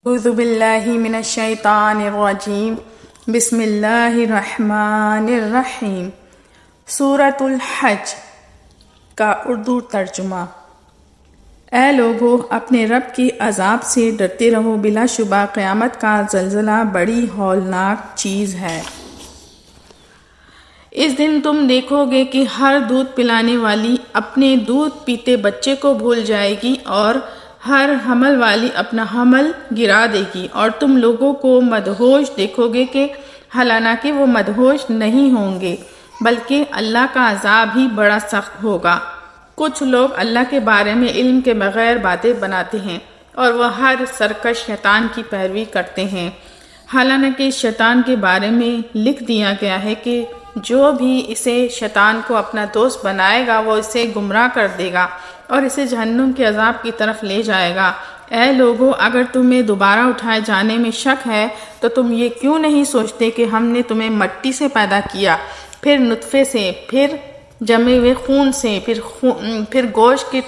اعوذ باللہ من الشیطان الرجیم بسم اللہ الرحمن الرحیم۔ سورۃ الحج کا اردو ترجمہ۔ اے لوگو، اپنے رب کی عذاب سے ڈرتے رہو، بلا شبہ قیامت کا زلزلہ بڑی ہولناک چیز ہے۔ اس دن تم دیکھو گے کہ ہر دودھ پلانے والی اپنے دودھ پیتے بچے کو بھول جائے گی اور ہر حمل والی اپنا حمل گرا دے گی، اور تم لوگوں کو مدہوش دیکھو گے کہ حالانکہ وہ مدہوش نہیں ہوں گے بلکہ اللہ کا عذاب ہی بڑا سخت ہوگا۔ کچھ لوگ اللہ کے بارے میں علم کے بغیر باتیں بناتے ہیں اور وہ ہر سرکش شیطان کی پیروی کرتے ہیں، حالانکہ شیطان کے بارے میں لکھ دیا گیا ہے کہ جو بھی اسے شیطان کو اپنا دوست بنائے گا وہ اسے گمراہ کر دے گا اور اسے جہنم کے عذاب کی طرف لے جائے گا۔ اے لوگو، اگر تمہیں دوبارہ اٹھائے جانے میں شک ہے تو تم یہ کیوں نہیں سوچتے کہ ہم نے تمہیں مٹی سے پیدا کیا، پھر نطفے سے، پھر جمے ہوئے خون سے، پھر گوشت کے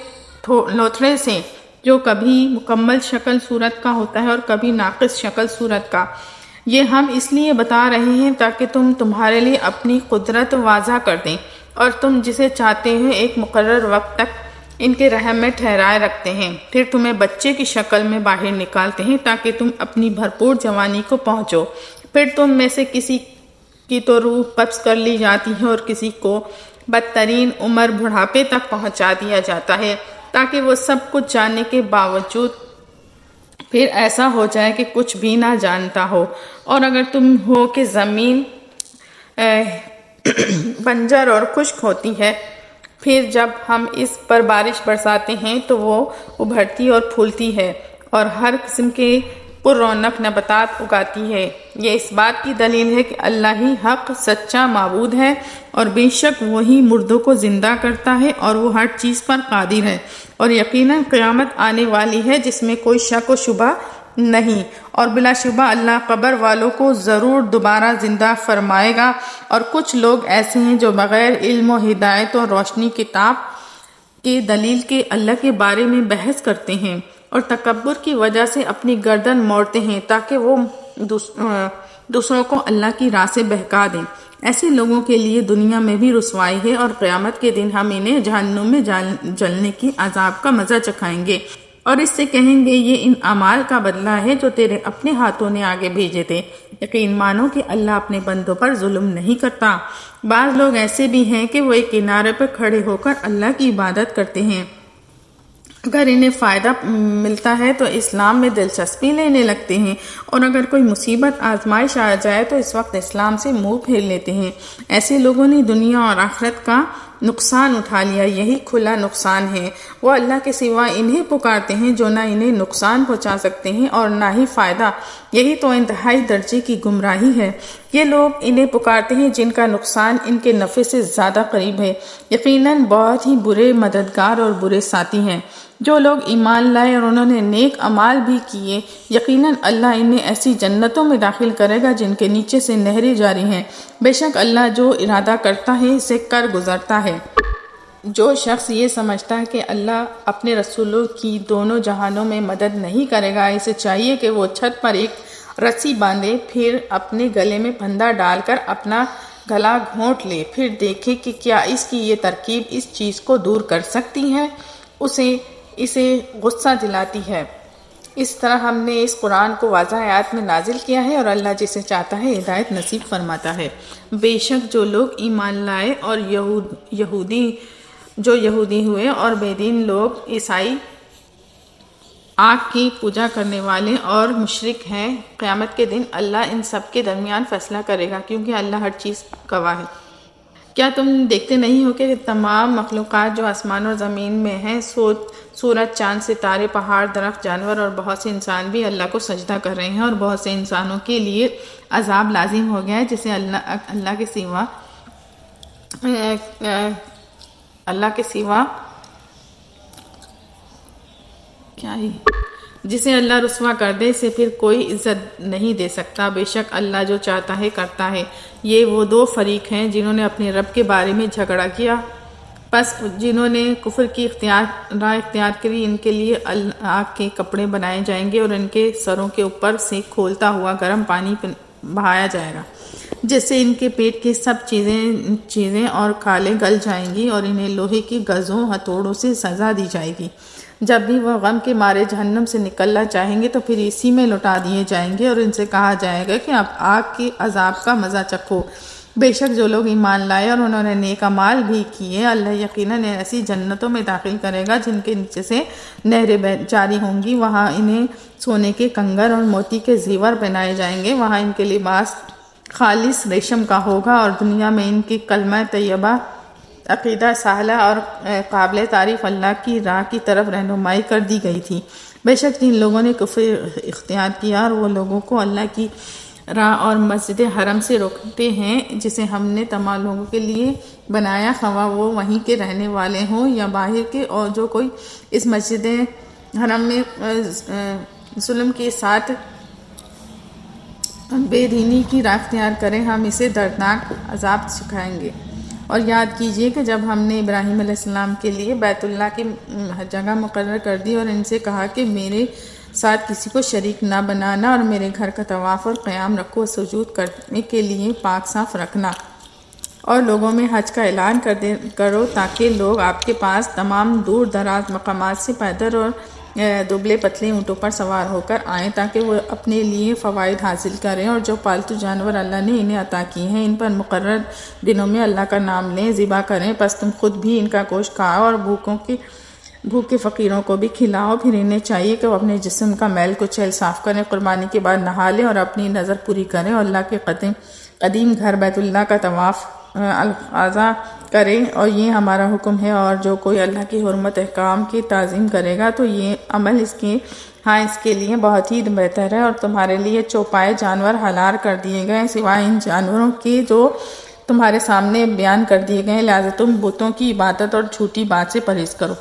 لوتھڑے سے، جو کبھی مکمل شکل صورت کا ہوتا ہے اور کبھی ناقص شکل صورت کا۔ یہ ہم اس لیے بتا رہے ہیں تاکہ تمہارے لیے اپنی قدرت واضح کر دیں، اور تم جسے چاہتے ہیں ایک مقرر وقت تک ان کے رحم میں ٹھہرائے رکھتے ہیں، پھر تمہیں بچے کی شکل میں باہر نکالتے ہیں تاکہ تم اپنی بھرپور جوانی کو پہنچو، پھر تم میں سے کسی کی تو روح قبض کر لی جاتی ہے اور کسی کو بدترین عمر بڑھاپے تک پہنچا دیا جاتا ہے، تاکہ وہ سب کچھ جاننے کے باوجود پھر ایسا ہو جائے کہ کچھ بھی نہ جانتا ہو۔ اور اگر تم ہو کہ زمین بنجر اور خشک ہوتی ہے، پھر جب ہم اس پر بارش برساتے ہیں تو وہ ابھرتی اور پھولتی ہے اور ہر قسم کے پر رونق نباتات اگاتی ہے، یہ اس بات کی دلیل ہے کہ اللہ ہی حق سچا معبود ہے، اور بے شک وہی مردوں کو زندہ کرتا ہے اور وہ ہر چیز پر قادر ہے، اور یقیناً قیامت آنے والی ہے جس میں کوئی شک و شبہ نہیں، اور بلا شبہ اللہ قبر والوں کو ضرور دوبارہ زندہ فرمائے گا۔ اور کچھ لوگ ایسے ہیں جو بغیر علم و ہدایت اور روشنی کتاب کے دلیل کے اللہ کے بارے میں بحث کرتے ہیں اور تکبر کی وجہ سے اپنی گردن موڑتے ہیں تاکہ وہ دوسروں کو اللہ کی راہ سے بہکا دیں۔ ایسے لوگوں کے لیے دنیا میں بھی رسوائی ہے، اور قیامت کے دن ہم انہیں جہنم میں جلنے کی عذاب کا مزہ چکھائیں گے، اور اس سے کہیں گے یہ ان اعمال کا بدلہ ہے جو تیرے اپنے ہاتھوں نے آگے بھیجے تھے۔ یقین مانو کہ اللہ اپنے بندوں پر ظلم نہیں کرتا۔ بعض لوگ ایسے بھی ہیں کہ وہ ایک کنارے پر کھڑے ہو کر اللہ کی عبادت کرتے ہیں، اگر انہیں فائدہ ملتا ہے تو اسلام میں دلچسپی لینے لگتے ہیں، اور اگر کوئی مصیبت آزمائش آ جائے تو اس وقت اسلام سے منہ پھیر لیتے ہیں۔ ایسے لوگوں نے دنیا اور آخرت کا نقصان اٹھا لیا، یہی کھلا نقصان ہے۔ وہ اللہ کے سوا انہیں پکارتے ہیں جو نہ انہیں نقصان پہنچا سکتے ہیں اور نہ ہی فائدہ، یہی تو انتہائی درجے کی گمراہی ہے۔ یہ لوگ انہیں پکارتے ہیں جن کا نقصان ان کے نفع سے زیادہ قریب ہے، یقیناً بہت ہی برے مددگار اور برے ساتھی ہیں۔ جو لوگ ایمان لائے اور انہوں نے نیک اعمال بھی کیے، یقیناً اللہ انہیں ایسی جنتوں میں داخل کرے گا جن کے نیچے سے نہریں جاری ہیں۔ بے شک اللہ جو ارادہ کرتا ہے اسے کر گزرتا ہے۔ جو شخص یہ سمجھتا ہے کہ اللہ اپنے رسولوں کی دونوں جہانوں میں مدد نہیں کرے گا، اسے چاہیے کہ وہ چھت پر ایک رسی باندھے، پھر اپنے گلے میں پھندا ڈال کر اپنا گلا گھونٹ لے، پھر دیکھے کہ کیا اس کی یہ ترکیب اس چیز کو دور کر سکتی ہے، اسے غصہ دلاتی ہے۔ اس طرح ہم نے اس قرآن کو واضح آیات میں نازل کیا ہے، اور اللہ جسے چاہتا ہے ہدایت نصیب فرماتا ہے۔ بے شک جو لوگ ایمان لائے اور یہودی ہوئے اور بے دین لوگ عیسائی آگ کی پوجا کرنے والے اور مشرک ہیں، قیامت کے دن اللہ ان سب کے درمیان فیصلہ کرے گا، کیونکہ اللہ ہر چیز گواہ ہے۔ کیا تم دیکھتے نہیں ہو کہ تمام مخلوقات جو آسمان اور زمین میں ہیں، سورج، چاند، ستارے، پہاڑ، درخت، جانور اور بہت سے انسان بھی اللہ کو سجدہ کر رہے ہیں، اور بہت سے انسانوں کے لیے عذاب لازم ہو گیا ہے جسے جسے اللہ رسوا کر دے، اسے پھر کوئی عزت نہیں دے سکتا۔ بے شک اللہ جو چاہتا ہے کرتا ہے۔ یہ وہ دو فریق ہیں جنہوں نے اپنے رب کے بارے میں جھگڑا کیا، پس جنہوں نے کفر کی راہ اختیار کری ان کے لیے آگ کے کپڑے بنائے جائیں گے اور ان کے سروں کے اوپر سے کھولتا ہوا گرم پانی بہایا جائے گا، جس سے ان کے پیٹ کی سب چیزیں اور کھالیں گل جائیں گی اور انہیں لوہے کی گزوں ہتھوڑوں سے سزا دی جائے گی۔ جب بھی وہ غم کے مارے جہنم سے نکلنا چاہیں گے تو پھر اسی میں لوٹا دیے جائیں گے اور ان سے کہا جائے گا کہ آپ آگ کے عذاب کا مزہ چکھو۔ بے شک جو لوگ ایمان لائے اور انہوں نے نیک اعمال بھی کیے، اللہ یقیناً ایسی جنتوں میں داخل کرے گا جن کے نیچے سے نہریں جاری ہوں گی، وہاں انہیں سونے کے کنگن اور موتی کے زیور پہنائے جائیں گے، وہاں ان کے لباس خالص ریشم کا ہوگا، اور دنیا میں ان کی کلمہ طیبہ، عقیدہ صالح اور قابل تعریف اللہ کی راہ کی طرف رہنمائی کر دی گئی تھی۔ بے شک جن لوگوں نے کفر اختیار کیا اور وہ لوگوں کو اللہ کی راہ اور مسجد حرم سے روکتے ہیں جسے ہم نے تمام لوگوں کے لیے بنایا، خواہ وہ وہیں کے رہنے والے ہوں یا باہر کے، اور جو کوئی اس مسجد حرم میں ظلم کے ساتھ بے دینی کی راہ اختیار کرے ہم اسے دردناک عذاب سکھائیں گے۔ اور یاد کیجئے کہ جب ہم نے ابراہیم علیہ السلام کے لیے بیت اللہ کی جگہ مقرر کر دی اور ان سے کہا کہ میرے ساتھ کسی کو شریک نہ بنانا اور میرے گھر کا طواف اور قیام رکوع سجود کرنے کے لیے پاک صاف رکھنا، اور لوگوں میں حج کا اعلان کرو تاکہ لوگ آپ کے پاس تمام دور دراز مقامات سے پیدل اور دبلے پتلے اونٹوں پر سوار ہو کر آئیں تاکہ وہ اپنے لیے فوائد حاصل کریں، اور جو پالتو جانور اللہ نے انہیں عطا کیے ہیں ان پر مقرر دنوں میں اللہ کا نام لیں، ذبح کریں، پس تم خود بھی ان کا گوشت کھاؤ اور بھوکے فقیروں کو بھی کھلاؤ۔ پھر انہیں چاہیے کہ وہ اپنے جسم کا میل کچیل صاف کریں، قربانی کے بعد نہا لیں اور اپنی نظر پوری کریں اور اللہ کے قدیم گھر بیت اللہ کا طواف الافاضہ کریں، اور یہ ہمارا حکم ہے، اور جو کوئی اللہ کی حرمت احکام کی تعظیم کرے گا تو یہ عمل اس کے لیے بہت ہی بہتر ہے، اور تمہارے لیے چوپائے جانور حلال کر دیے گئے سوائے ان جانوروں کے جو تمہارے سامنے بیان کر دیے گئے، لہذا تم بتوں کی عبادت اور جھوٹی بات سے پرہیز کرو۔